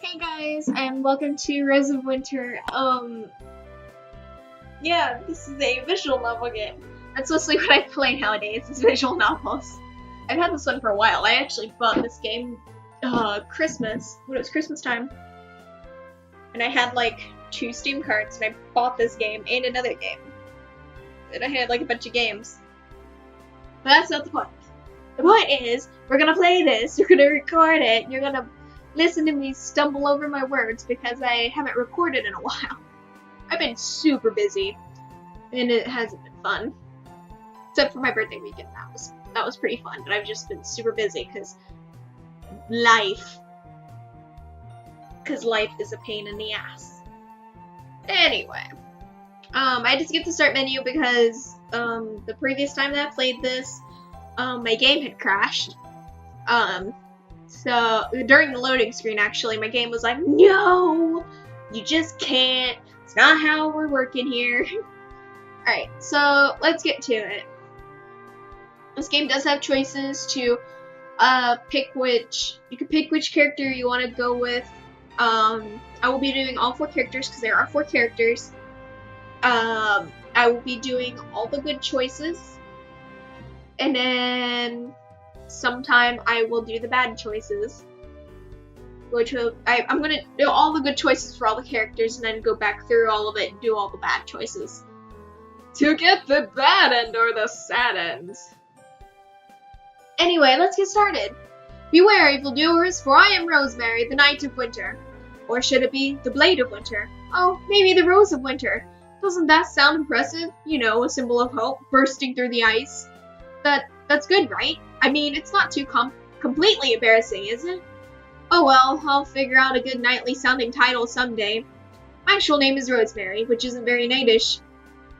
Hey guys, and welcome to Rose of Winter. Yeah, this is a visual novel game. That's mostly what I play nowadays, is visual novels. I've had this one for a while. I actually bought this game, Christmas, when it was Christmas time. And I had like 2 Steam cards, and I bought this game and another game. And I had like a bunch of games. But that's not the point. The point is, we're gonna play this, we're gonna record it, and you're gonna listen to me stumble over my words because I haven't recorded in a while. I've been super busy, and it hasn't been fun. Except for my birthday weekend, that was pretty fun, but I've just been super busy because life. Because life is a pain in the ass. Anyway, I just get the start menu because the previous time that I played this, my game had crashed. So, during the loading screen, actually, my game was like, no, you just can't. It's not how we're working here. Alright, so let's get to it. This game does have choices to you can pick which character you want to go with. I will be doing all 4 characters because there are 4 characters. I will be doing all the good choices. And then sometime I will do the bad choices, I'm gonna do all the good choices for all the characters and then go back through all of it and do all the bad choices to get the bad end or the sad ends. Anyway, let's get started. Beware, evildoers, for I am Rosemary, the Knight of Winter. Or should it be the Blade of Winter? Oh, maybe the Rose of Winter. Doesn't that sound impressive? You know, a symbol of hope bursting through the ice. That's good, right? I mean, it's not too completely embarrassing, is it? Oh well, I'll figure out a good knightly sounding title someday. My actual name is Rosemary, which isn't very knightish.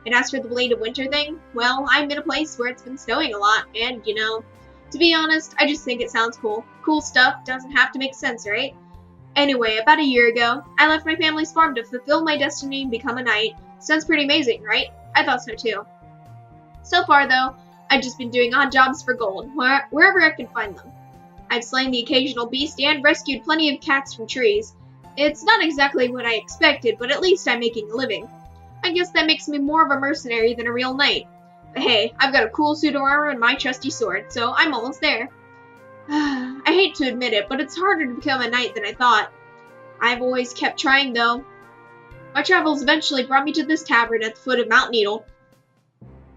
And as for the Blade of Winter thing, well, I'm in a place where it's been snowing a lot, and, you know, to be honest, I just think it sounds cool. Cool stuff doesn't have to make sense, right? Anyway, about a year ago, I left my family's farm to fulfill my destiny and become a knight. Sounds pretty amazing, right? I thought so too. So far, though, I've just been doing odd jobs for gold, wherever I can find them. I've slain the occasional beast and rescued plenty of cats from trees. It's not exactly what I expected, but at least I'm making a living. I guess that makes me more of a mercenary than a real knight. But hey, I've got a cool suit of armor and my trusty sword, so I'm almost there. I hate to admit it, but it's harder to become a knight than I thought. I've always kept trying, though. My travels eventually brought me to this tavern at the foot of Mount Needle.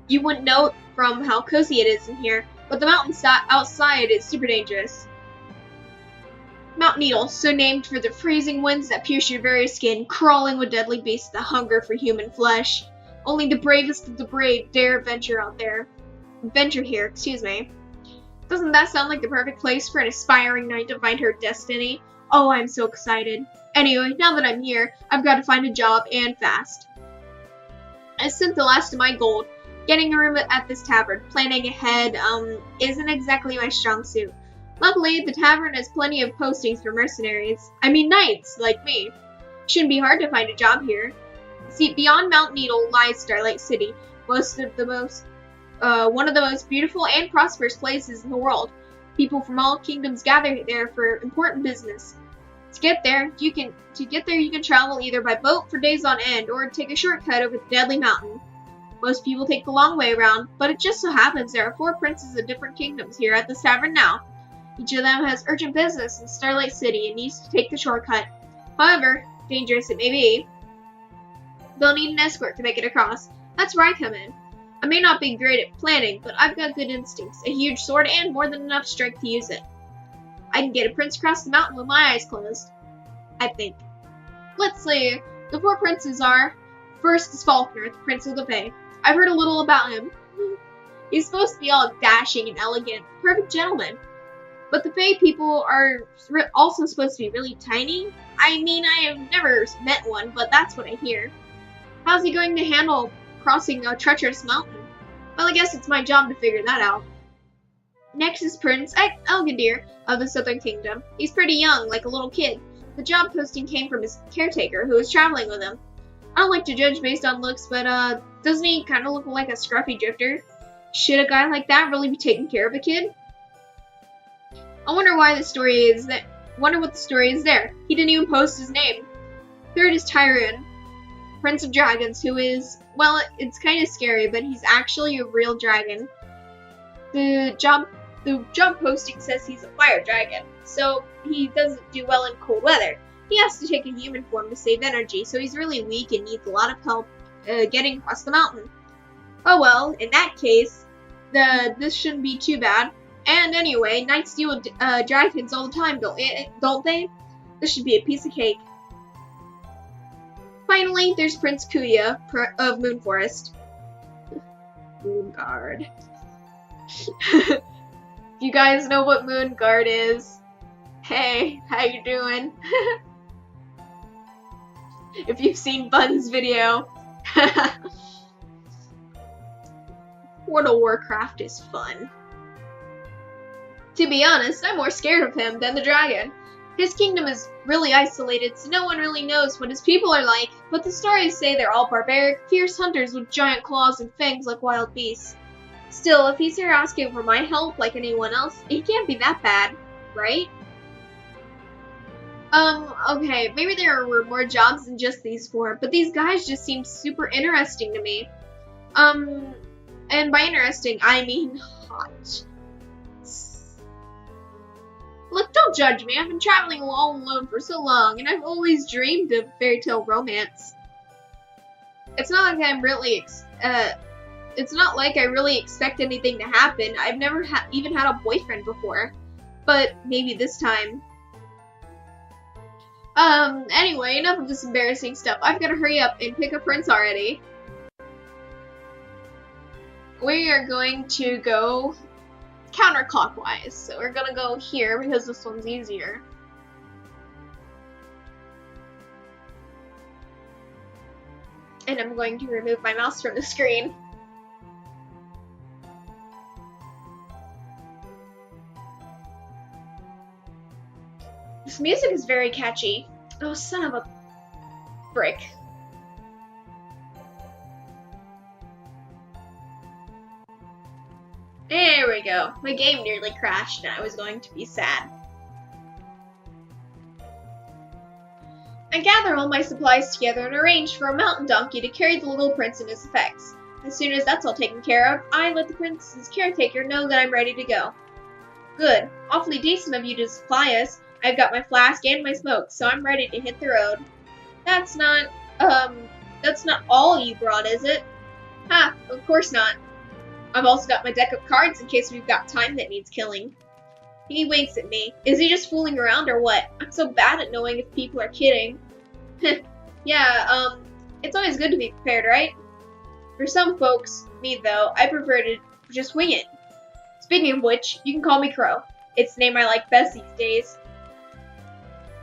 You wouldn't know from how cozy it is in here, but the mountain outside is super dangerous. Mount Needle, so named for the freezing winds that pierce your very skin, crawling with deadly beasts that hunger for human flesh. Only the bravest of the brave dare venture here, excuse me. Doesn't that sound like the perfect place for an aspiring knight to find her destiny? Oh, I'm so excited. Anyway, now that I'm here, I've got to find a job, and fast. I spent the last of my gold getting a room at this tavern. Planning ahead, isn't exactly my strong suit. Luckily, the tavern has plenty of postings for mercenaries. I mean knights, like me. Shouldn't be hard to find a job here. See, beyond Mount Needle lies Starlight City, one of the most beautiful and prosperous places in the world. People from all kingdoms gather there for important business. To get there, you can travel either by boat for days on end, or take a shortcut over the deadly mountain. Most people take the long way around, but it just so happens there are 4 princes of different kingdoms here at this tavern now. Each of them has urgent business in Starlight City and needs to take the shortcut. However, dangerous it may be, they'll need an escort to make it across. That's where I come in. I may not be great at planning, but I've got good instincts, a huge sword, and more than enough strength to use it. I can get a prince across the mountain with my eyes closed. I think. Let's see. The 4 princes are... First is Faulkner, the Prince of the Fae. I've heard a little about him. He's supposed to be all dashing and elegant, perfect gentleman. But the Fae people are also supposed to be really tiny. I mean, I have never met one, but that's what I hear. How's he going to handle crossing a treacherous mountain? Well, I guess it's my job to figure that out. Next is Prince Elgadir of the Southern Kingdom. He's pretty young, like a little kid. The job posting came from his caretaker, who was traveling with him. I don't like to judge based on looks, but doesn't he kind of look like a scruffy drifter? Should a guy like that really be taking care of a kid? I wonder why the story is that Wonder what the story is there. He didn't even post his name. Third is Tyrion, Prince of Dragons, who is, well, it's kind of scary, but he's actually a real dragon. The job posting says he's a fire dragon, so he doesn't do well in cold weather. He has to take a human form to save energy, so he's really weak and needs a lot of help getting across the mountain. Oh well, in that case, this shouldn't be too bad. And anyway, knights deal with dragons all the time, don't they? This should be a piece of cake. Finally, there's Prince Kuya of Moonforest. Moonguard. If you guys know what Moonguard is, hey, how you doing? If you've seen Bun's video. World of Warcraft is fun. To be honest, I'm more scared of him than the dragon. His kingdom is really isolated, so no one really knows what his people are like, but the stories say they're all barbaric, fierce hunters with giant claws and fangs like wild beasts. Still, if he's here asking for my help like anyone else, he can't be that bad, right? Okay, maybe there were more jobs than just these four, but these guys just seem super interesting to me. And by interesting, I mean hot. Look, don't judge me. I've been traveling all alone for so long, and I've always dreamed of fairy tale romance. It's not like I'm really, it's not like I really expect anything to happen. I've never even had a boyfriend before, but maybe this time. Anyway, enough of this embarrassing stuff. I've got to hurry up and pick a prince already. We are going to go counterclockwise, so we're gonna go here because this one's easier. And I'm going to remove my mouse from the screen. This music is very catchy. Oh, son of a brick. There we go. My game nearly crashed and I was going to be sad. I gather all my supplies together and arrange for a mountain donkey to carry the little prince and his effects. As soon as that's all taken care of, I let the prince's caretaker know that I'm ready to go. Good. Awfully decent of you to supply us. I've got my flask and my smoke, so I'm ready to hit the road. That's not all you brought, is it? Ha, of course not. I've also got my deck of cards in case we've got time that needs killing. He winks at me. Is he just fooling around or what? I'm so bad at knowing if people are kidding. Yeah, it's always good to be prepared, right? For some folks, me though, I prefer to just wing it. Speaking of which, you can call me Crow. It's the name I like best these days.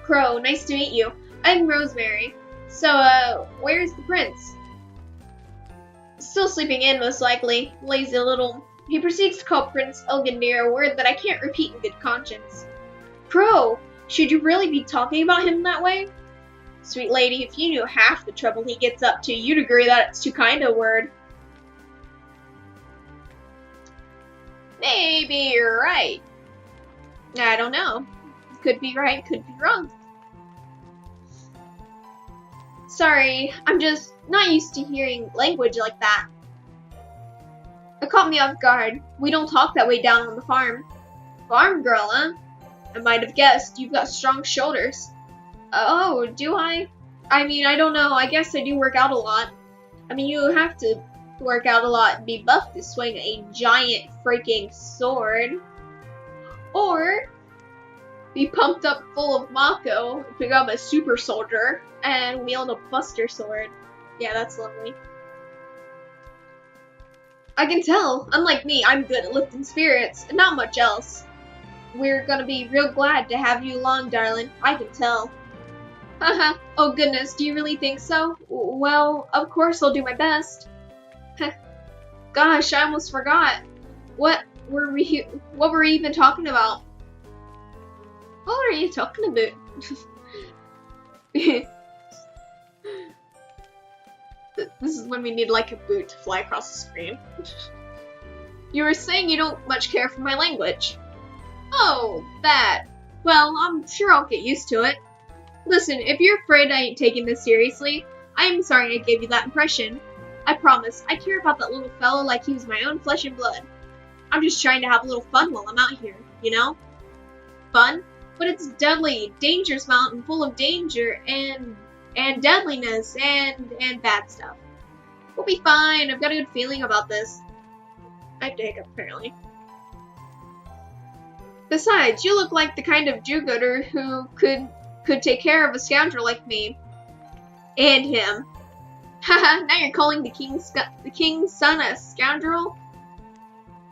Crow, nice to meet you. I'm Rosemary. So, where's the prince? Still sleeping in, most likely. Lazy little. He proceeds to call Prince Elgindir a word that I can't repeat in good conscience. Crow, should you really be talking about him that way? Sweet lady, if you knew half the trouble he gets up to, you'd agree that it's too kind a word. Maybe you're right. I don't know. Could be right, could be wrong. Sorry, I'm just not used to hearing language like that. It caught me off guard. We don't talk that way down on the farm. Farm girl, huh? I might have guessed. You've got strong shoulders. Oh, do I? I mean, I don't know. I guess I do work out a lot. I mean, you have to work out a lot and be buff to swing a giant freaking sword. Or be pumped up full of Mako, become a super soldier, and wield a buster sword. Yeah, that's lovely. I can tell. Unlike me, I'm good at lifting spirits, and not much else. We're gonna be real glad to have you along, darling. I can tell. Haha. Oh goodness, do you really think so? Well, of course I'll do my best. Gosh, I almost forgot. What were we even talking about? What are you talking about? This is when we need like a boot to fly across the screen. You were saying you don't much care for my language. Oh, that. Well, I'm sure I'll get used to it. Listen, if you're afraid I ain't taking this seriously, I'm sorry I gave you that impression. I promise, I care about that little fella like he was my own flesh and blood. I'm just trying to have a little fun while I'm out here, you know? Fun? But it's a deadly, dangerous mountain full of danger and deadliness and bad stuff. We'll be fine. I've got a good feeling about this. I have to hiccup, apparently. Besides, you look like the kind of do-gooder who could take care of a scoundrel like me. And him. Haha, now you're calling the king's son a scoundrel?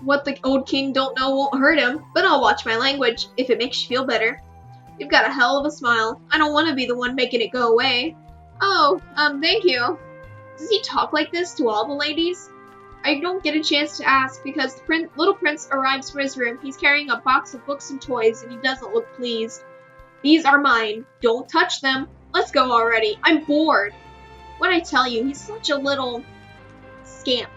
What the old king don't know won't hurt him, but I'll watch my language, if it makes you feel better. You've got a hell of a smile. I don't want to be the one making it go away. Oh, thank you. Does he talk like this to all the ladies? I don't get a chance to ask because the little prince arrives from his room. He's carrying a box of books and toys, and he doesn't look pleased. These are mine. Don't touch them. Let's go already. I'm bored. What'd I tell you? He's such a little scamp.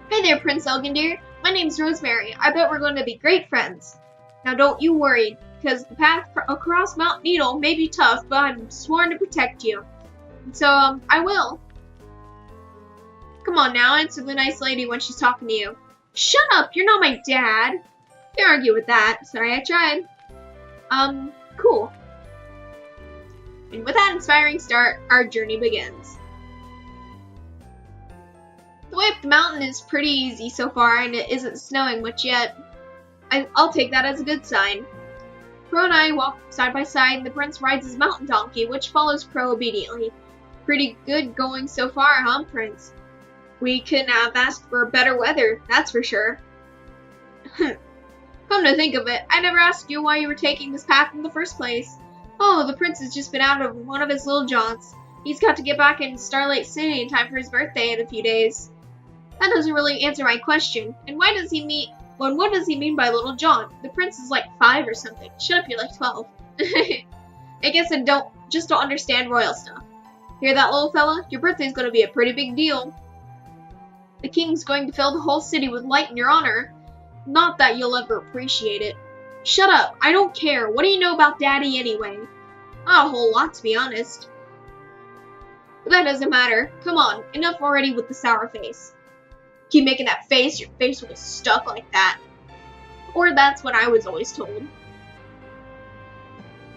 Hey there, Prince Elgindir. My name's Rosemary. I bet we're going to be great friends. Now don't you worry, because the path across Mount Needle may be tough, but I'm sworn to protect you. So, I will. Come on now, answer the nice lady when she's talking to you. Shut up, you're not my dad. Can't argue with that. Sorry, I tried. Cool. And with that inspiring start, our journey begins. The way up the mountain is pretty easy so far, and it isn't snowing much yet. I'll take that as a good sign. Crow and I walk side by side, and the prince rides his mountain donkey, which follows Crow obediently. Pretty good going so far, huh, Prince? We couldn't have asked for better weather, that's for sure. Come to think of it, I never asked you why you were taking this path in the first place. Oh, the prince has just been out of one of his little jaunts. He's got to get back in Starlight City in time for his birthday in a few days. That doesn't really answer my question. And why does he mean... Well, what does he mean by little jaunt? The prince is like 5 or something. Shut up, you're like 12. I guess I don't understand royal stuff. Hear that, little fella? Your birthday's gonna be a pretty big deal. The king's going to fill the whole city with light in your honor. Not that you'll ever appreciate it. Shut up, I don't care. What do you know about Daddy anyway? Not a whole lot, to be honest. But that doesn't matter. Come on, enough already with the sour face. Keep making that face, your face will get stuck like that. Or that's what I was always told.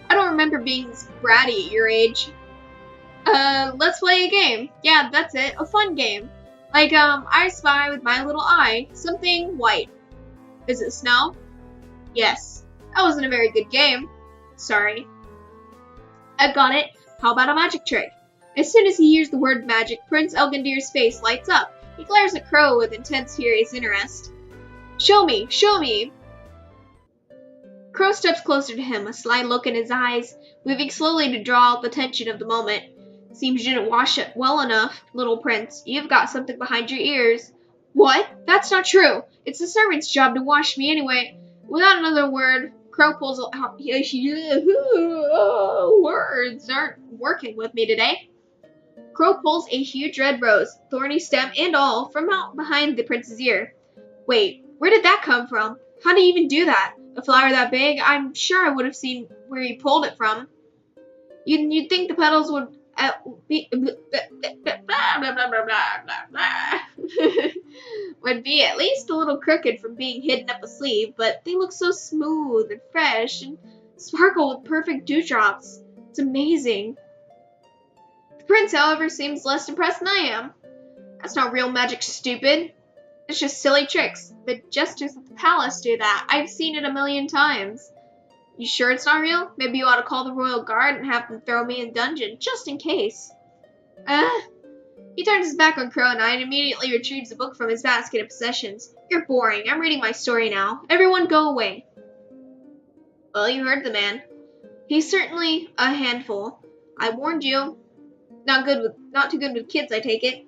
I don't remember being this bratty at your age. Let's play a game. Yeah, that's it, a fun game. Like, I spy with my little eye, something white. Is it snow? Yes. That wasn't a very good game. Sorry. I've got it. How about a magic trick? As soon as he hears the word magic, Prince Elgindir's face lights up. He glares at Crow with intense, furious interest. Show me! Show me! Crow steps closer to him, a sly look in his eyes, moving slowly to draw out the tension of the moment. Seems you didn't wash it well enough, little prince. You've got something behind your ears. What? That's not true. It's the servant's job to wash me anyway. Without another word, Crow pulls out... Words aren't working with me today. Crow pulls a huge red rose, thorny stem and all, from out behind the prince's ear. Wait, where did that come from? How did he even do that? A flower that big? I'm sure I would have seen where he pulled it from. You'd think the petals would be would be at least a little crooked from being hidden up a sleeve, but they look so smooth and fresh and sparkle with perfect dewdrops. It's amazing. The prince, however, seems less impressed than I am. That's not real magic, stupid. It's just silly tricks. The jesters at the palace do that. I've seen it a million times. You sure it's not real? Maybe you ought to call the royal guard and have them throw me in dungeon, just in case. He turns his back on Crow and I and immediately retrieves a book from his basket of possessions. You're boring. I'm reading my story now. Everyone go away. Well, you heard the man. He's certainly a handful. I warned you. Not too good with kids, I take it.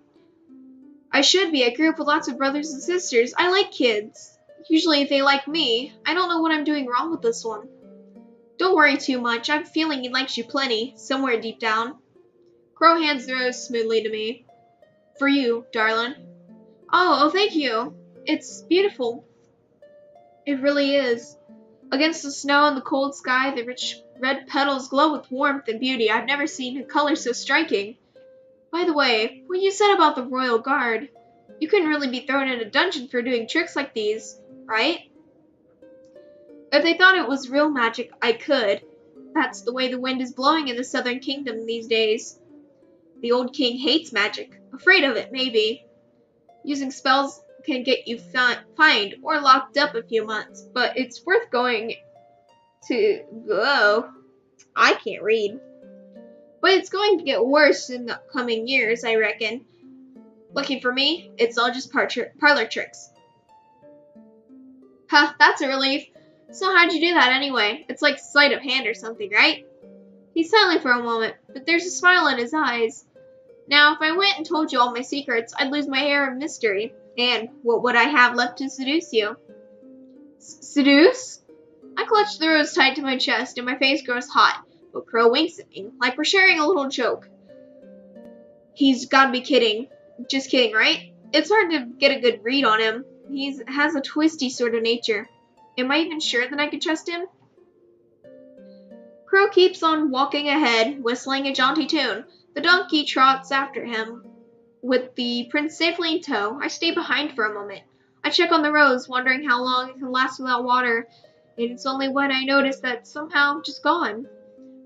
I should be. I grew up with lots of brothers and sisters. I like kids. Usually they like me. I don't know what I'm doing wrong with this one. Don't worry too much. I'm feeling he likes you plenty, somewhere deep down. Crow hands the rose smoothly to me. For you, darling. Oh, thank you. It's beautiful. It really is. Against the snow and the cold sky, the rich red petals glow with warmth and beauty. I've never seen a color so striking. By the way, what you said about the royal guard, you couldn't really be thrown in a dungeon for doing tricks like these, right? If they thought it was real magic, I could. That's the way the wind is blowing in the southern kingdom these days. The old king hates magic. Afraid of it, maybe. Using spells can get you fined or locked up a few months, but it's worth going to... Oh, I can't read. But it's going to get worse in the coming years, I reckon. Lucky for me, it's all just parlor tricks. Huh, that's a relief. So how'd you do that anyway? It's like sleight of hand or something, right? He's silent for a moment, but there's a smile in his eyes. Now, if I went and told you all my secrets, I'd lose my air of mystery. And what would I have left to seduce you? Seduce? I clutch the rose tight to my chest, and my face grows hot. But Crow winks at me, like we're sharing a little joke. He's gotta be kidding. Just kidding, right? It's hard to get a good read on him. He has a twisty sort of nature. Am I even sure that I can trust him? Crow keeps on walking ahead, whistling a jaunty tune. The donkey trots after him. With the prince safely in tow, I stay behind for a moment. I check on the rose, wondering how long it can last without water, and it's only when I notice that it's somehow just gone.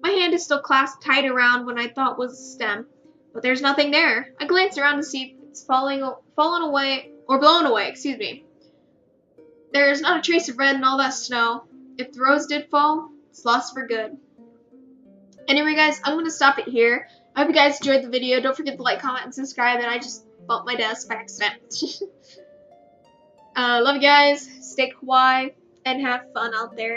My hand is still clasped tight around what I thought was a stem, but there's nothing there. I glance around to see if it's blown away. There's not a trace of red in all that snow. If the rose did fall, it's lost for good. Anyway, guys, I'm going to stop it here. I hope you guys enjoyed the video. Don't forget to like, comment, and subscribe. And I just bumped my desk by accident. Love you guys. Stay kawaii and have fun out there.